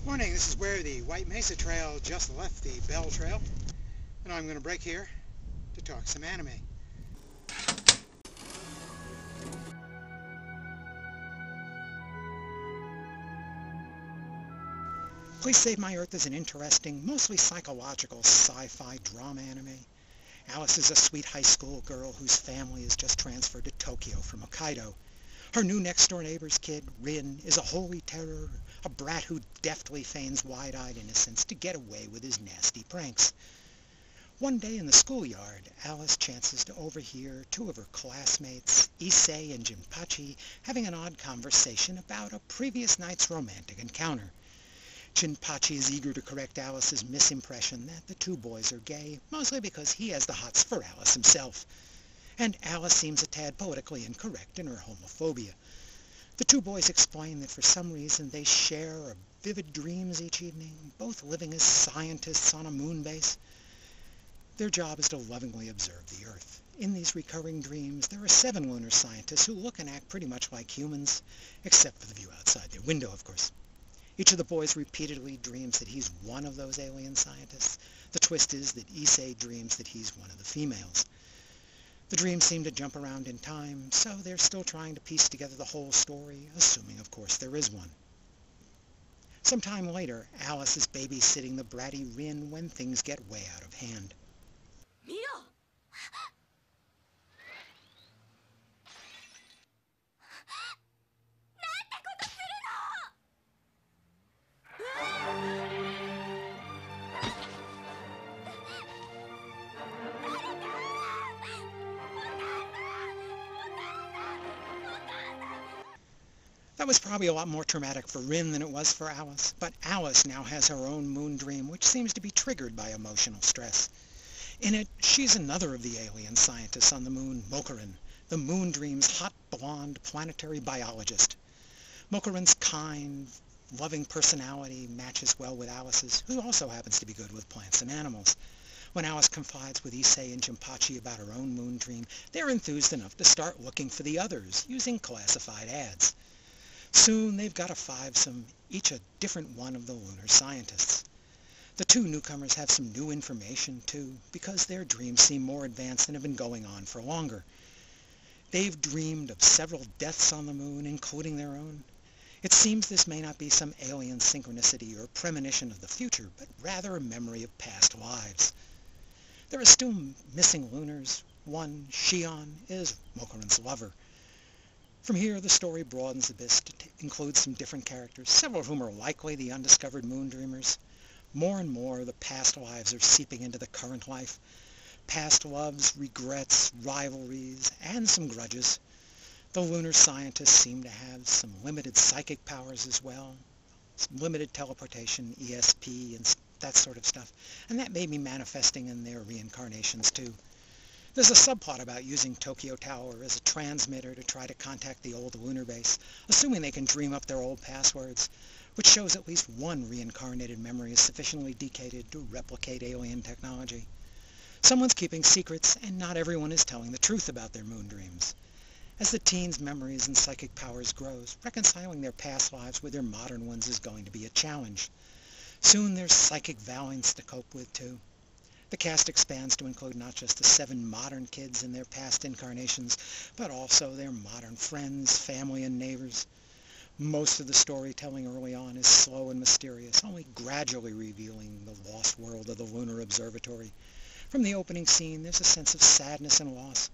Morning, this is where the White Mesa Trail just left the Bell Trail, and I'm going to break here to talk some anime. Please Save My Earth is an interesting, mostly psychological sci-fi drama anime. Alice is a sweet high school girl whose family is just transferred to Tokyo from Hokkaido. Her new next-door neighbor's kid, Rin, is a holy terror, a brat who deftly feigns wide-eyed innocence to get away with his nasty pranks. One day in the schoolyard, Alice chances to overhear two of her classmates, Issei and Jinpachi, having an odd conversation about a previous night's romantic encounter. Jinpachi is eager to correct Alice's misimpression that the two boys are gay, mostly because he has the hots for Alice himself. And Alice seems a tad poetically incorrect in her homophobia. The two boys explain that for some reason they share vivid dreams each evening, both living as scientists on a moon base. Their job is to lovingly observe the Earth. In these recurring dreams, there are 7 lunar scientists who look and act pretty much like humans, except for the view outside their window, of course. Each of the boys repeatedly dreams that he's one of those alien scientists. The twist is that Issei dreams that he's one of the females. The dreams seem to jump around in time, so they're still trying to piece together the whole story, assuming, of course, there is one. Sometime later, Alice is babysitting the bratty Rin when things get way out of hand. Mio! That was probably a lot more traumatic for Rin than it was for Alice, but Alice now has her own moon dream, which seems to be triggered by emotional stress. In it, she's another of the alien scientists on the moon, Mokurin, the moon dream's hot, blonde, planetary biologist. Mokurin's kind, loving personality matches well with Alice's, who also happens to be good with plants and animals. When Alice confides with Issei and Jinpachi about her own moon dream, they're enthused enough to start looking for the others, using classified ads. Soon they've got a fivesome, each a different one of the lunar scientists. The two newcomers have some new information, too, because their dreams seem more advanced and have been going on for longer. They've dreamed of several deaths on the moon, including their own. It seems this may not be some alien synchronicity or premonition of the future, but rather a memory of past lives. There are still missing lunars. One, Shion, is Mokurin's lover. From here, the story broadens a bit to include some different characters, several of whom are likely the undiscovered moon dreamers. More and more, the past lives are seeping into the current life. Past loves, regrets, rivalries, and some grudges. The lunar scientists seem to have some limited psychic powers as well, some limited teleportation, ESP, and that sort of stuff, and that may be manifesting in their reincarnations too. There's a subplot about using Tokyo Tower as a transmitter to try to contact the old lunar base, assuming they can dream up their old passwords, which shows at least one reincarnated memory is sufficiently decayed to replicate alien technology. Someone's keeping secrets, and not everyone is telling the truth about their moon dreams. As the teens' memories and psychic powers grows, reconciling their past lives with their modern ones is going to be a challenge. Soon there's psychic valiance to cope with, too. The cast expands to include not just the 7 modern kids in their past incarnations, but also their modern friends, family, and neighbors. Most of the storytelling early on is slow and mysterious, only gradually revealing the lost world of the Lunar Observatory. From the opening scene, there's a sense of sadness and loss.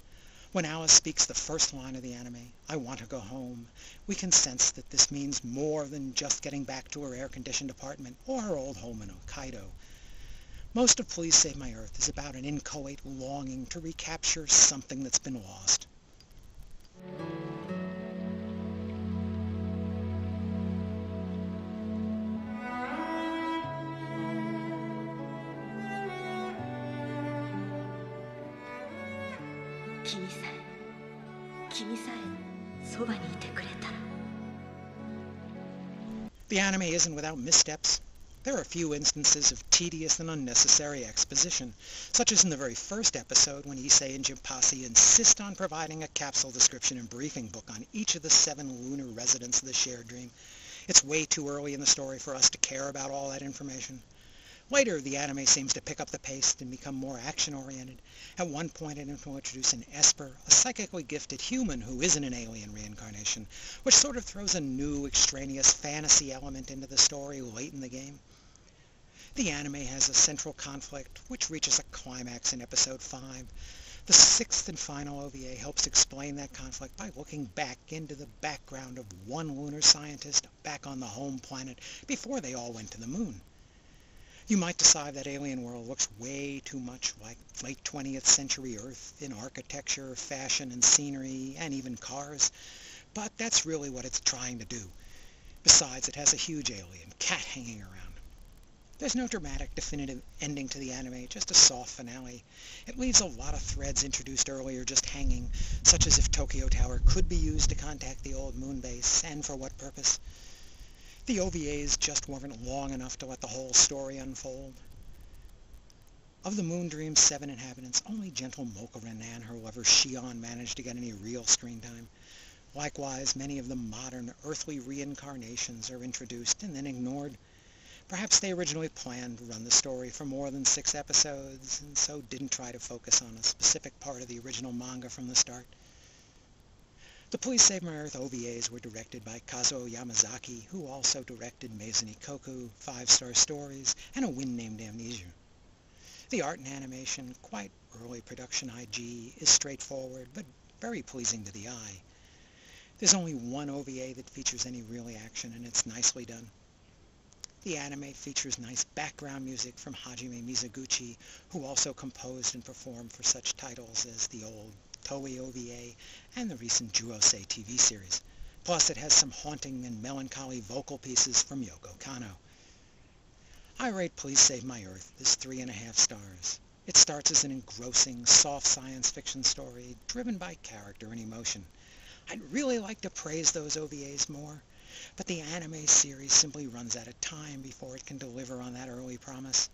When Alice speaks the first line of the anime, "I want to go home," we can sense that this means more than just getting back to her air-conditioned apartment or her old home in Hokkaido. Most of Please Save My Earth is about an inchoate longing to recapture something that's been lost. The anime isn't without missteps. There are a few instances of tedious and unnecessary exposition, such as in the very first episode when Issei and Jinpachi insist on providing a capsule description and briefing book on each of the 7 lunar residents of the shared dream. It's way too early in the story for us to care about all that information. Later, the anime seems to pick up the pace and become more action-oriented. At one point, it will introduce an Esper, a psychically gifted human who isn't an alien reincarnation, which sort of throws a new, extraneous fantasy element into the story late in the game. The anime has a central conflict, which reaches a climax in episode 5. The sixth and final OVA helps explain that conflict by looking back into the background of one lunar scientist back on the home planet before they all went to the moon. You might decide that Alien World looks way too much like late 20th century Earth in architecture, fashion, and scenery, and even cars, but that's really what it's trying to do. Besides, it has a huge alien cat hanging around. There's no dramatic, definitive ending to the anime, just a soft finale. It leaves a lot of threads introduced earlier just hanging, such as if Tokyo Tower could be used to contact the old moon base, and for what purpose. The OVAs just weren't long enough to let the whole story unfold. Of the Moon Dream's 7 inhabitants, only gentle Mokurin and her lover Shion managed to get any real screen time. Likewise, many of the modern earthly reincarnations are introduced and then ignored. Perhaps they originally planned to run the story for more than 6 episodes, and so didn't try to focus on a specific part of the original manga from the start. The Please Save My Earth OVAs were directed by Kazuo Yamazaki, who also directed Maizuni Koku, 5-Star Stories, and A Wind Named Amnesia. The art and animation, quite early production IG, is straightforward, but very pleasing to the eye. There's only one OVA that features any real action, and it's nicely done. The anime features nice background music from Hajime Mizoguchi, who also composed and performed for such titles as the old Toei OVA and the recent Jurosei TV series. Plus, it has some haunting and melancholy vocal pieces from Yoko Kanno. I rate Please Save My Earth as 3.5 stars. It starts as an engrossing, soft science fiction story driven by character and emotion. I'd really like to praise those OVAs more, but the anime series simply runs out of time before it can deliver on that early promise.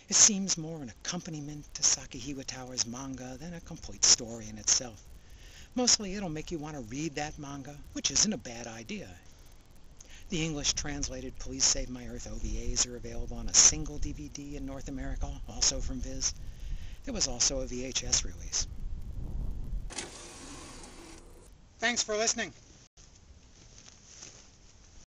It seems more an accompaniment to Saki Hiwatawa's manga than a complete story in itself. Mostly it'll make you want to read that manga, which isn't a bad idea. The English translated Please Save My Earth OVAs are available on a single DVD in North America, also from Viz. There was also a VHS release. Thanks for listening.